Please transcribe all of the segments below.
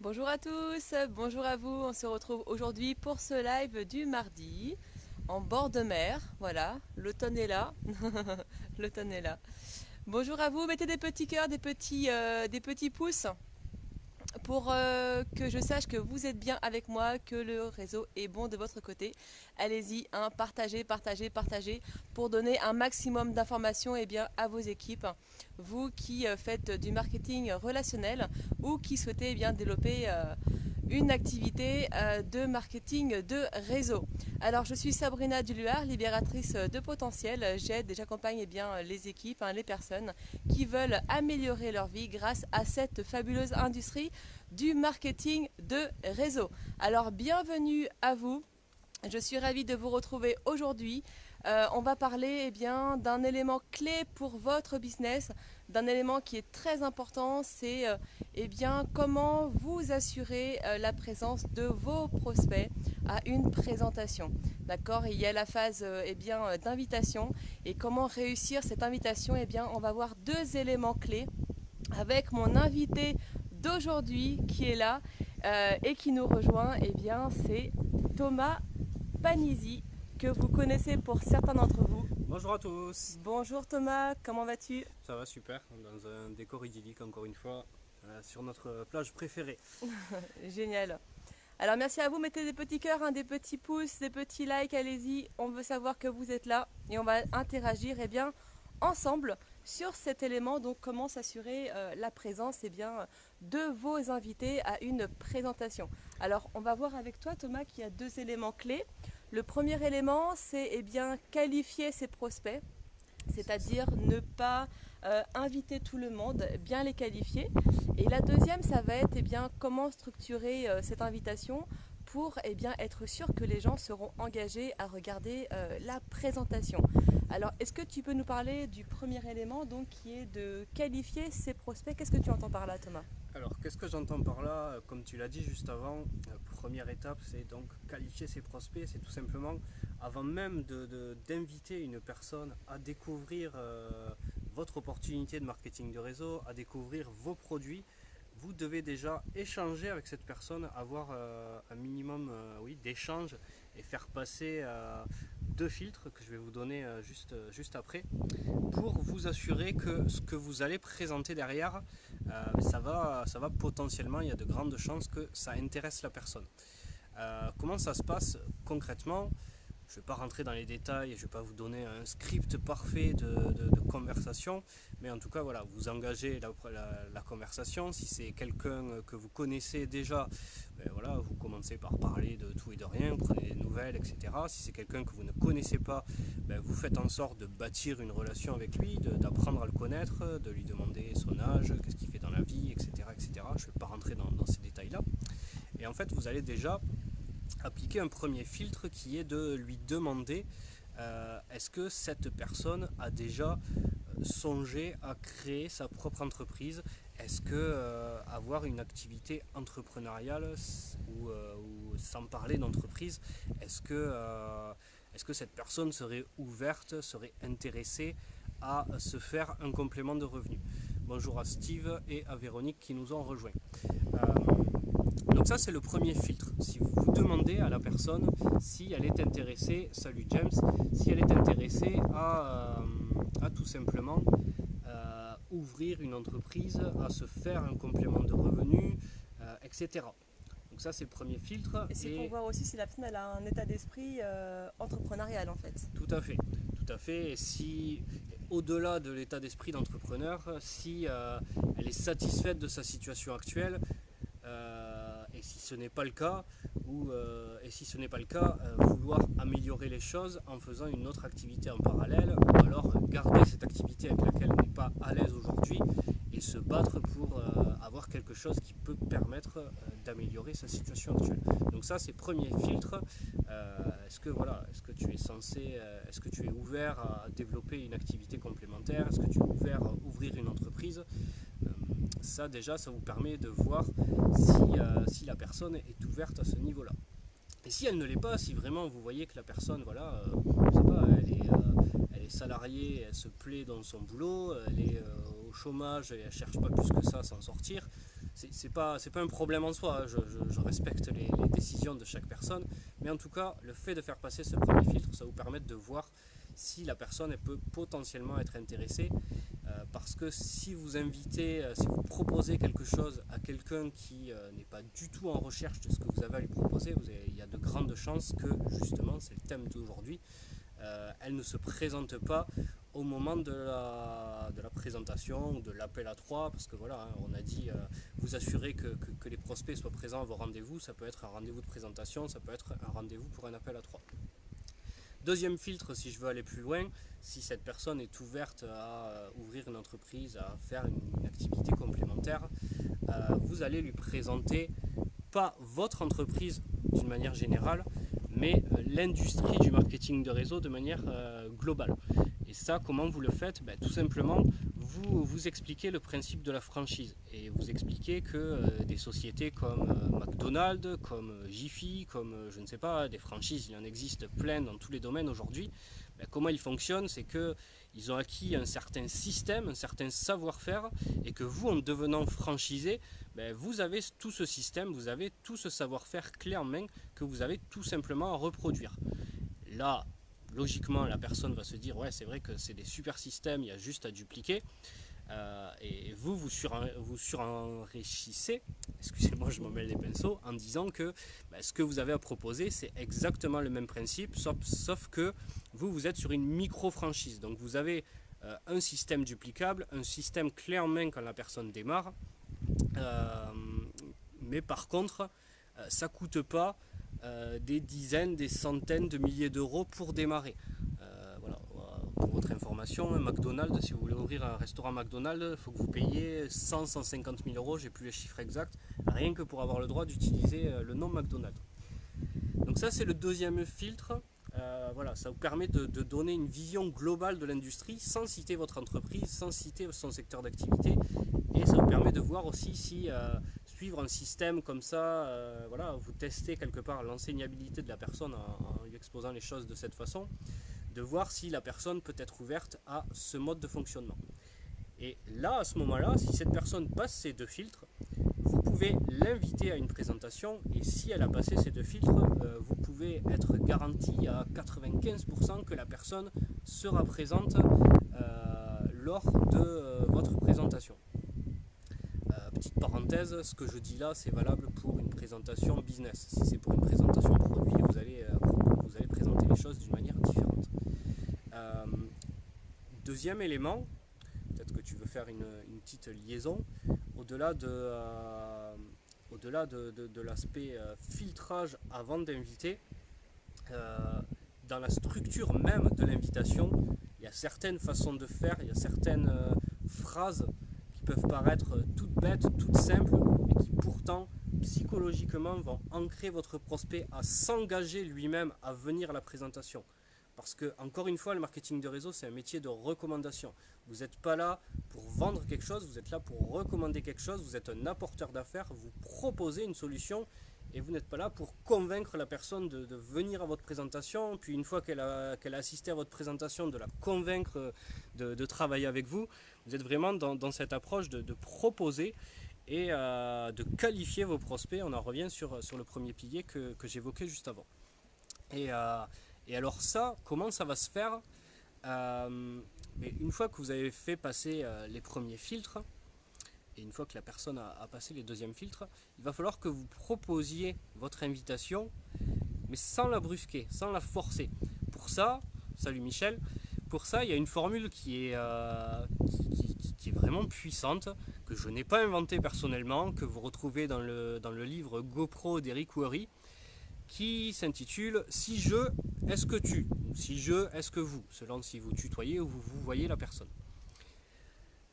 Bonjour à tous, bonjour à vous. On se retrouve aujourd'hui pour ce live du mardi en bord de mer. Voilà, l'automne est là. L'automne est là. Bonjour à vous, mettez des petits cœurs, des petits pouces pour que je sache que vous êtes bien avec moi, que le réseau est bon de votre côté. Allez-y, hein, partagez, partagez, partagez pour donner un maximum d'informations à vos équipes. Vous qui faites du marketing relationnel ou qui souhaitez développer une activité de marketing de réseau. Alors, je suis Sabrina Duluard, libératrice de potentiel. J'aide et j'accompagne les équipes, les personnes qui veulent améliorer leur vie grâce à cette fabuleuse industrie du marketing de réseau. Alors, bienvenue à vous. Je suis ravie de vous retrouver aujourd'hui. On va parler d'un élément clé pour votre business, d'un élément qui est très important, c'est comment vous assurer la présence de vos prospects à une présentation. D'accord. Il y a la phase d'invitation et comment réussir cette invitation. On va voir deux éléments clés avec mon invité d'aujourd'hui qui est là et qui nous rejoint. C'est Thomas Panisi, que vous connaissez pour certains d'entre vous. Bonjour à tous. Bonjour Thomas, comment vas-tu? Ça va super, dans un décor idyllique encore une fois, sur notre plage préférée. Génial. Alors merci à vous, mettez des petits cœurs, des petits pouces, des petits likes, allez-y, on veut savoir que vous êtes là et on va interagir ensemble sur cet élément, donc comment s'assurer la présence de vos invités à une présentation. Alors on va voir avec toi Thomas qu'il y a deux éléments clés. Le premier élément, c'est qualifier ses prospects, c'est-à-dire ne pas inviter tout le monde, bien les qualifier. Et la deuxième, ça va être comment structurer cette invitation pour être sûr que les gens seront engagés à regarder la présentation. Alors, est-ce que tu peux nous parler du premier élément, donc qui est de qualifier ses prospects? Qu'est-ce que tu entends par là, Thomas? Alors, qu'est-ce que j'entends par là? Comme tu l'as dit juste avant, la première étape, c'est donc qualifier ses prospects. C'est tout simplement, avant même d'inviter une personne à découvrir votre opportunité de marketing de réseau, à découvrir vos produits, vous devez déjà échanger avec cette personne, avoir un minimum d'échange et faire passer deux filtres que je vais vous donner juste après pour vous assurer que ce que vous allez présenter derrière, ça va potentiellement, il y a de grandes chances que ça intéresse la personne. Comment ça se passe concrètement? Je ne vais pas rentrer dans les détails et je ne vais pas vous donner un script parfait de conversation, mais en tout cas, voilà, vous engagez la conversation. Si c'est quelqu'un que vous connaissez déjà, voilà, vous commencez par parler de tout et de rien, vous prenez des nouvelles, etc. Si c'est quelqu'un que vous ne connaissez pas, vous faites en sorte de bâtir une relation avec lui, d'apprendre à le connaître, de lui demander son âge, qu'est-ce qu'il fait dans la vie, etc. etc. Je ne vais pas rentrer dans ces détails-là. Et en fait, vous allez déjà appliquer un premier filtre qui est de lui demander est-ce que cette personne a déjà songé à créer sa propre entreprise? Est-ce que avoir une activité entrepreneuriale ou sans parler d'entreprise, est-ce que cette personne serait ouverte, serait intéressée à se faire un complément de revenu? Bonjour à Steve et à Véronique qui nous ont rejoints. Donc ça c'est le premier filtre. Si vous demandez à la personne si elle est intéressée, salut James, si elle est intéressée à tout simplement ouvrir une entreprise, à se faire un complément de revenu, etc. Donc ça c'est le premier filtre. Et c'est pour voir aussi si la personne elle a un état d'esprit entrepreneurial en fait. Tout à fait, tout à fait. Et si au-delà de l'état d'esprit d'entrepreneur, si elle est satisfaite de sa situation actuelle, et si ce n'est pas le cas, vouloir améliorer les choses en faisant une autre activité en parallèle, ou alors garder cette activité avec laquelle elle n'est pas à l'aise aujourd'hui et se battre pour avoir quelque chose qui peut permettre d'améliorer sa situation actuelle. Donc ça c'est premier filtre. Est-ce que tu es est-ce que tu es ouvert à développer une activité complémentaire? Est-ce que tu es ouvert à ouvrir une entreprise? Ça déjà, ça vous permet de voir si la personne est ouverte à ce niveau-là. Et si elle ne l'est pas, si vraiment vous voyez que la personne, je sais pas, elle est salariée, elle se plaît dans son boulot, elle est au chômage et elle cherche pas plus que ça à s'en sortir, c'est pas un problème en soi, hein. Je respecte les décisions de chaque personne, mais en tout cas, le fait de faire passer ce premier filtre, ça vous permet de voir si la personne elle peut potentiellement être intéressée, parce que si vous invitez, si vous proposez quelque chose à quelqu'un qui n'est pas du tout en recherche de ce que vous avez à lui proposer, il y a de grandes chances que justement, c'est le thème d'aujourd'hui, elle ne se présente pas au moment de la présentation ou de l'appel à trois, parce que voilà, hein, on a dit vous assurer que les prospects soient présents à vos rendez-vous. Ça peut être un rendez-vous de présentation, ça peut être un rendez-vous pour un appel à trois. Deuxième filtre, si je veux aller plus loin, si cette personne est ouverte à ouvrir une entreprise, à faire une activité complémentaire, vous allez lui présenter pas votre entreprise d'une manière générale, mais l'industrie du marketing de réseau de manière globale. Et ça, comment vous le faites? Tout simplement, vous expliquez le principe de la franchise et vous expliquez que des sociétés comme McDonald's, comme Jiffy, comme je ne sais pas, des franchises, il en existe plein dans tous les domaines aujourd'hui. Comment ils fonctionnent, c'est qu'ils ont acquis un certain système, un certain savoir-faire, et que vous, en devenant franchisé, vous avez tout ce système, vous avez tout ce savoir-faire clé en main que vous avez tout simplement à reproduire. Là, logiquement, la personne va se dire ouais, c'est vrai que c'est des super systèmes, il y a juste à dupliquer. Et vous surenrichissez, excusez-moi, je m'en mêle les pinceaux, en disant que ce que vous avez à proposer, c'est exactement le même principe, sauf que vous êtes sur une micro-franchise. Donc vous avez un système duplicable, un système clé en main quand la personne démarre, mais par contre, ça ne coûte pas des dizaines, des centaines de milliers d'euros pour démarrer. Voilà, pour votre information, un McDonald's, si vous voulez ouvrir un restaurant McDonald's, il faut que vous payiez 100-150 000 euros, j'ai plus les chiffres exacts, rien que pour avoir le droit d'utiliser le nom McDonald's. Donc ça, c'est le deuxième filtre. Voilà, ça vous permet de donner une vision globale de l'industrie sans citer votre entreprise, sans citer son secteur d'activité, et ça vous permet de voir aussi si suivre un système comme ça, voilà, vous testez quelque part l'enseignabilité de la personne en lui exposant les choses de cette façon, de voir si la personne peut être ouverte à ce mode de fonctionnement. Et là, à ce moment-là, si cette personne passe ces deux filtres, vous pouvez l'inviter à une présentation, et si elle a passé ces deux filtres, vous pouvez être garanti à 95% que la personne sera présente lors de votre présentation. Petite parenthèse, ce que je dis là, c'est valable pour une présentation business. Si c'est pour une présentation produit, vous allez présenter les choses d'une manière différente. Deuxième élément, peut-être que tu veux faire une petite liaison, au-delà de l'aspect filtrage avant d'inviter, dans la structure même de l'invitation, il y a certaines façons de faire, il y a certaines phrases qui peuvent paraître toutes bêtes, toutes simples, mais qui pourtant psychologiquement vont ancrer votre prospect à s'engager lui-même à venir à la présentation. Parce que, encore une fois, le marketing de réseau, c'est un métier de recommandation. Vous n'êtes pas là pour vendre quelque chose, vous êtes là pour recommander quelque chose, vous êtes un apporteur d'affaires, vous proposez une solution et vous n'êtes pas là pour convaincre la personne de venir à votre présentation, puis une fois qu'elle a assisté à votre présentation, de la convaincre de travailler avec vous. Vous êtes vraiment dans cette approche de proposer et de qualifier vos prospects. On en revient sur le premier pilier que j'évoquais juste avant. Et alors ça, comment ça va se faire? Mais une fois que vous avez fait passer les premiers filtres, et une fois que la personne a passé les deuxièmes filtres, il va falloir que vous proposiez votre invitation, mais sans la brusquer, sans la forcer. Pour ça, salut Michel, pour ça il y a une formule qui est vraiment puissante, que je n'ai pas inventée personnellement, que vous retrouvez dans le livre GoPro d'Eric Worre, qui s'intitule « Si je, est-ce que tu ?» ou « Si je, est-ce que vous ?» selon si vous tutoyez ou vous voyez la personne.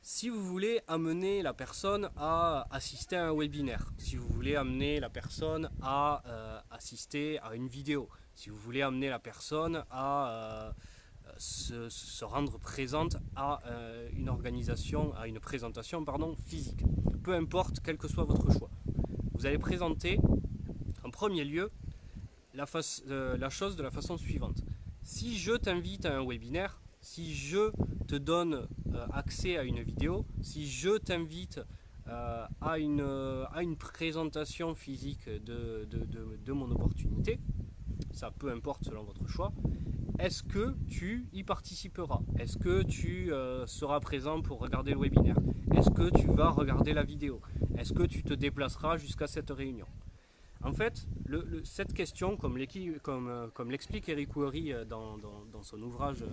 Si vous voulez amener la personne à assister à un webinaire, si vous voulez amener la personne à assister à une vidéo, si vous voulez amener la personne à se rendre présente à une organisation, à une présentation physique, peu importe, quel que soit votre choix, vous allez présenter en premier lieu la chose de la façon suivante. Si je t'invite à un webinaire, si je te donne accès à une vidéo, si je t'invite à une présentation physique de mon opportunité, ça peu importe selon votre choix, est-ce que tu y participeras? Est-ce que tu seras présent pour regarder le webinaire? Est-ce que tu vas regarder la vidéo? Est-ce que tu te déplaceras jusqu'à cette réunion? En fait, cette question, comme l'explique Eric Worre dans son ouvrage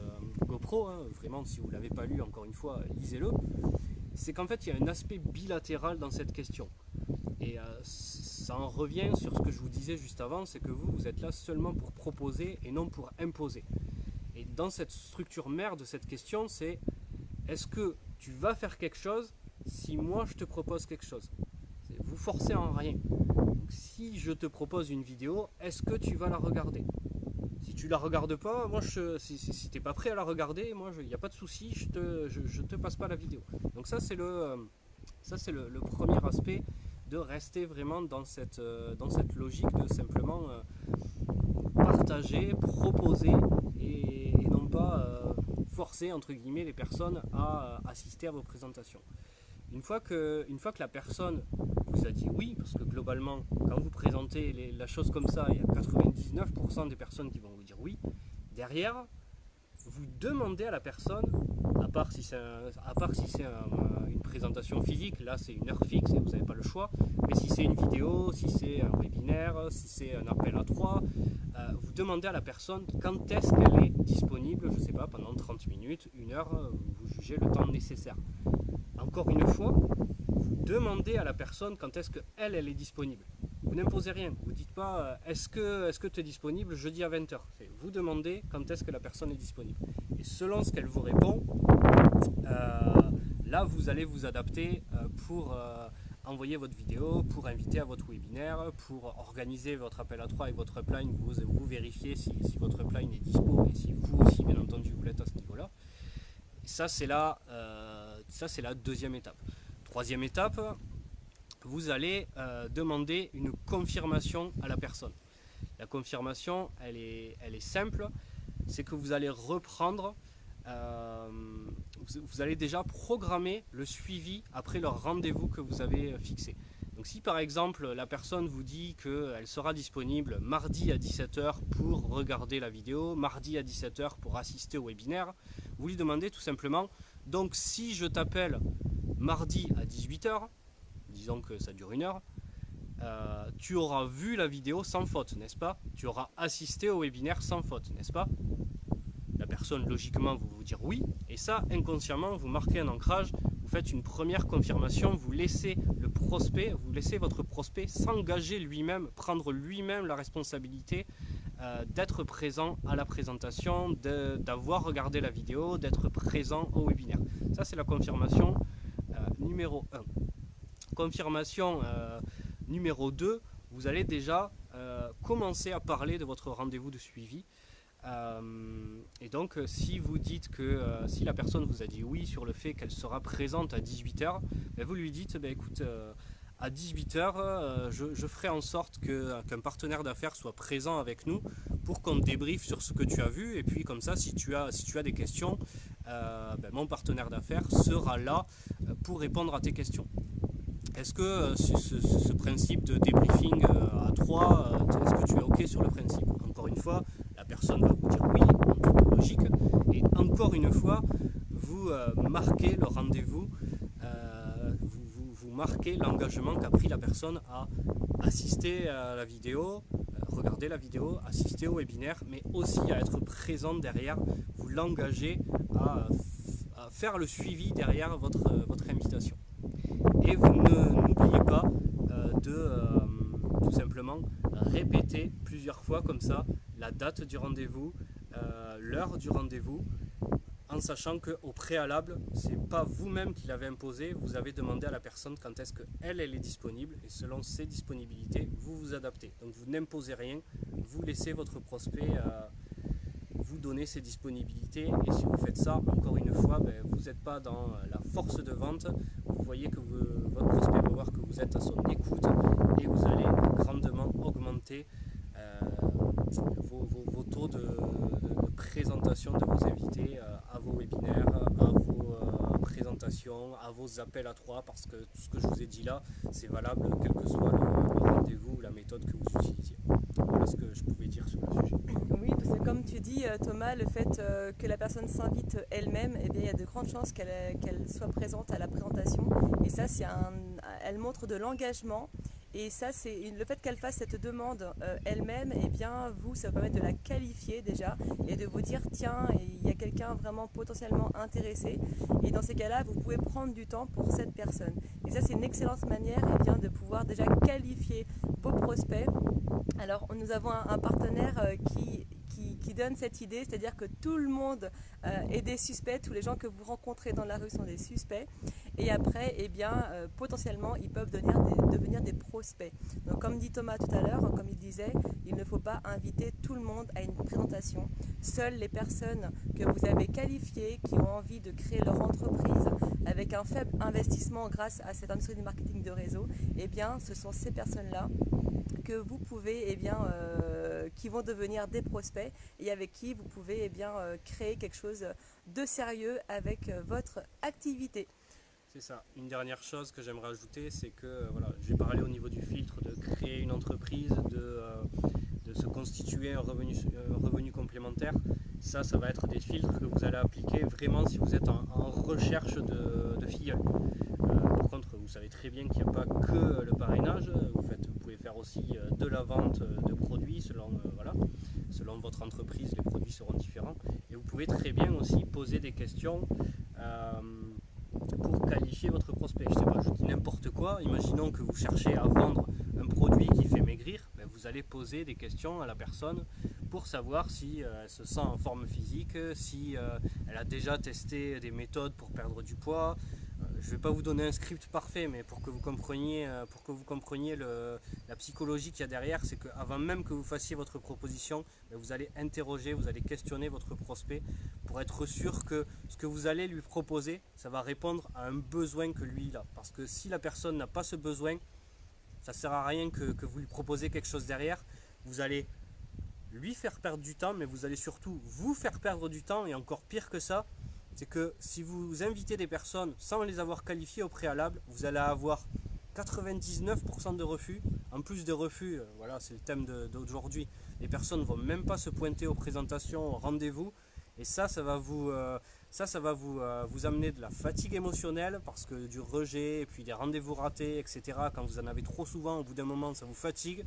GoPro, hein, vraiment si vous ne l'avez pas lu, encore une fois, lisez-le, c'est qu'en fait il y a un aspect bilatéral dans cette question. Et ça en revient sur ce que je vous disais juste avant, c'est que vous êtes là seulement pour proposer et non pour imposer. Et dans cette structure mère de cette question, c'est est-ce que tu vas faire quelque chose si moi je te propose quelque chose? Vous forcez en rien. Donc, si je te propose une vidéo, est-ce que tu vas la regarder? Si tu la regardes pas, moi si tu n'es pas prêt à la regarder, moi il n'y a pas de souci, je te passe pas la vidéo. Donc ça c'est le premier aspect, de rester vraiment dans cette logique de simplement partager, proposer et non pas forcer entre guillemets les personnes à assister à vos présentations. Une fois que la personne vous a dit oui, parce que globalement, quand vous présentez la chose comme ça, il y a 99% des personnes qui vont vous dire oui, derrière, vous demandez à la personne, à part si c'est une présentation physique, là c'est une heure fixe et vous n'avez pas le choix, mais si c'est une vidéo, si c'est un webinaire, si c'est un appel à 3, vous demandez à la personne quand est-ce qu'elle est disponible, je ne sais pas, pendant 30 minutes, une heure, vous jugez le temps nécessaire. Encore une fois, vous demandez à la personne quand est-ce qu'elle est disponible. Vous n'imposez rien, vous ne dites pas est-ce que tu es disponible jeudi à 20h. Vous demandez quand est-ce que la personne est disponible. Et selon ce qu'elle vous répond, là vous allez vous adapter pour envoyer votre vidéo, pour inviter à votre webinaire, pour organiser votre appel à 3 avec votre upline, vous vérifiez si votre upline est dispo et si vous aussi bien entendu vous l'êtes à ce niveau-là. Ça c'est la deuxième étape. Troisième étape, vous allez demander une confirmation à la personne. La confirmation, elle est simple, c'est que vous allez reprendre, vous allez déjà programmer le suivi après leur rendez-vous que vous avez fixé. Donc si par exemple la personne vous dit qu'elle sera disponible mardi à 17h pour regarder la vidéo, mardi à 17h pour assister au webinaire, vous lui demandez tout simplement, donc si je t'appelle mardi à 18h, disons que ça dure une heure, tu auras vu la vidéo sans faute, n'est-ce pas? Tu auras assisté au webinaire sans faute, n'est-ce pas? La personne logiquement va vous dire oui, et ça inconsciemment vous marquez un ancrage, vous faites une première confirmation, vous laissez votre prospect s'engager lui-même, prendre lui-même la responsabilité d'être présent à la présentation, d'avoir regardé la vidéo, d'être présent au webinaire. Ça c'est la confirmation numéro 1. Confirmation numéro 2, vous allez déjà commencer à parler de votre rendez-vous de suivi. Et donc si vous dites que si la personne vous a dit oui sur le fait qu'elle sera présente à 18h, vous lui dites écoute, à 18h je ferai en sorte qu'un partenaire d'affaires soit présent avec nous pour qu'on débriefe sur ce que tu as vu, et puis comme ça si tu as des questions, mon partenaire d'affaires sera là pour répondre à tes questions. Est-ce que ce principe de débriefing à 3, est-ce que tu es OK sur le principe? Encore une fois, la personne va vous dire oui, en toute logique, et encore une fois, vous marquez le rendez-vous, vous marquez l'engagement qu'a pris la personne à assister à la vidéo, regarder la vidéo, assister au webinaire, mais aussi à être présente derrière, vous l'engagez à faire le suivi derrière votre invitation. Et vous n'oubliez pas de tout simplement répéter plusieurs fois comme ça la date du rendez-vous, l'heure du rendez-vous, en sachant qu'au préalable, ce n'est pas vous-même qui l'avez imposé, vous avez demandé à la personne quand est-ce qu'elle est disponible, et selon ses disponibilités, vous vous adaptez. Donc vous n'imposez rien, vous laissez votre prospect vous donner ses disponibilités, et si vous faites ça, encore une fois, vous n'êtes pas dans la force de vente, vous voyez que votre prospect va voir que vous êtes à son écoute, et vous allez grandement augmenter vos taux de présentation de vos invités à vos webinaires, à vos présentations présentation, à vos appels à trois, parce que tout ce que je vous ai dit là, c'est valable quel que soit le rendez-vous ou la méthode que vous utilisiez. Voilà ce que je pouvais dire sur le sujet. Oui, parce que comme tu dis, Thomas, le fait que la personne s'invite elle-même, eh bien, il y a de grandes chances qu'elle soit présente à la présentation. Et ça, elle montre de l'engagement. Et ça, le fait qu'elle fasse cette demande elle-même, eh bien, ça va permettre de la qualifier déjà et de vous dire, tiens, il y a quelqu'un vraiment potentiellement intéressé. Et dans ces cas-là, vous pouvez prendre du temps pour cette personne. Et ça, c'est une excellente manière eh bien, de pouvoir déjà qualifier vos prospects. Alors, nous avons un partenaire qui donne cette idée, c'est-à-dire que tout le monde est des suspects, tous les gens que vous rencontrez dans la rue sont des suspects, et après, eh bien, potentiellement, ils peuvent devenir des prospects. Donc, comme dit Thomas tout à l'heure, comme il disait, il ne faut pas inviter tout le monde à une présentation. Seules les personnes que vous avez qualifiées, qui ont envie de créer leur entreprise avec un faible investissement grâce à cette industrie du marketing de réseau, eh bien, ce sont ces personnes-là que vous pouvez, qui vont devenir des prospects et avec qui vous pouvez créer quelque chose de sérieux avec votre activité. C'est ça. Une dernière chose que j'aimerais ajouter, c'est que j'ai parlé au niveau du filtre de créer une entreprise, de se constituer un revenu complémentaire. Ça va être des filtres que vous allez appliquer vraiment si vous êtes en recherche de filleul. Par contre, vous savez très bien qu'il n'y a pas que le parrainage. Vous pouvez faire aussi de la vente de produits selon votre entreprise, les produits seront différents. Et vous pouvez très bien aussi poser des questions pour qualifier votre prospect. Je sais pas, je dis n'importe quoi. Imaginons que vous cherchez à vendre un produit qui fait maigrir. Vous allez poser des questions à la personne pour savoir si elle se sent en forme physique, si elle a déjà testé des méthodes pour perdre du poids. Je ne vais pas vous donner un script parfait, mais pour que vous compreniez la psychologie qu'il y a derrière, c'est qu'avant même que vous fassiez votre proposition, vous allez interroger, vous allez questionner votre prospect pour être sûr que ce que vous allez lui proposer, ça va répondre à un besoin que lui il a. Parce que si la personne n'a pas ce besoin, ça ne sert à rien que vous lui proposez quelque chose derrière. Vous allez lui faire perdre du temps, mais vous allez surtout vous faire perdre du temps, et encore pire que ça, c'est que si vous invitez des personnes sans les avoir qualifiées au préalable, vous allez avoir 99% de refus. En plus des refus, c'est le thème d'aujourd'hui, les personnes ne vont même pas se pointer aux présentations, aux rendez-vous, et ça va vous amener de la fatigue émotionnelle, parce que du rejet, et puis des rendez-vous ratés, etc. Quand vous en avez trop souvent, au bout d'un moment, ça vous fatigue.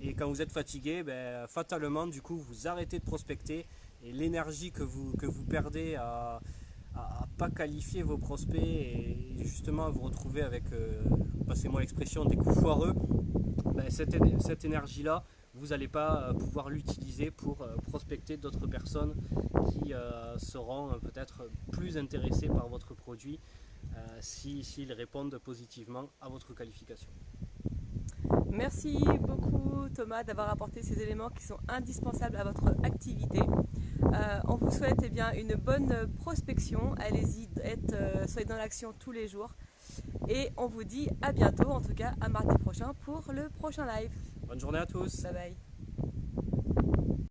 Et quand vous êtes fatigué, fatalement, du coup, vous arrêtez de prospecter. Et l'énergie que vous perdez à pas qualifier vos prospects et justement à vous retrouver avec, passez-moi l'expression, des coups foireux, cette énergie-là, vous n'allez pas pouvoir l'utiliser pour prospecter d'autres personnes qui seront peut-être plus intéressées par votre produit s'ils répondent positivement à votre qualification. Merci beaucoup Thomas d'avoir apporté ces éléments qui sont indispensables à votre activité. On vous souhaite une bonne prospection, allez-y, soyez dans l'action tous les jours et on vous dit à bientôt, en tout cas à mardi prochain pour le prochain live. Bonne journée à tous. Bye bye.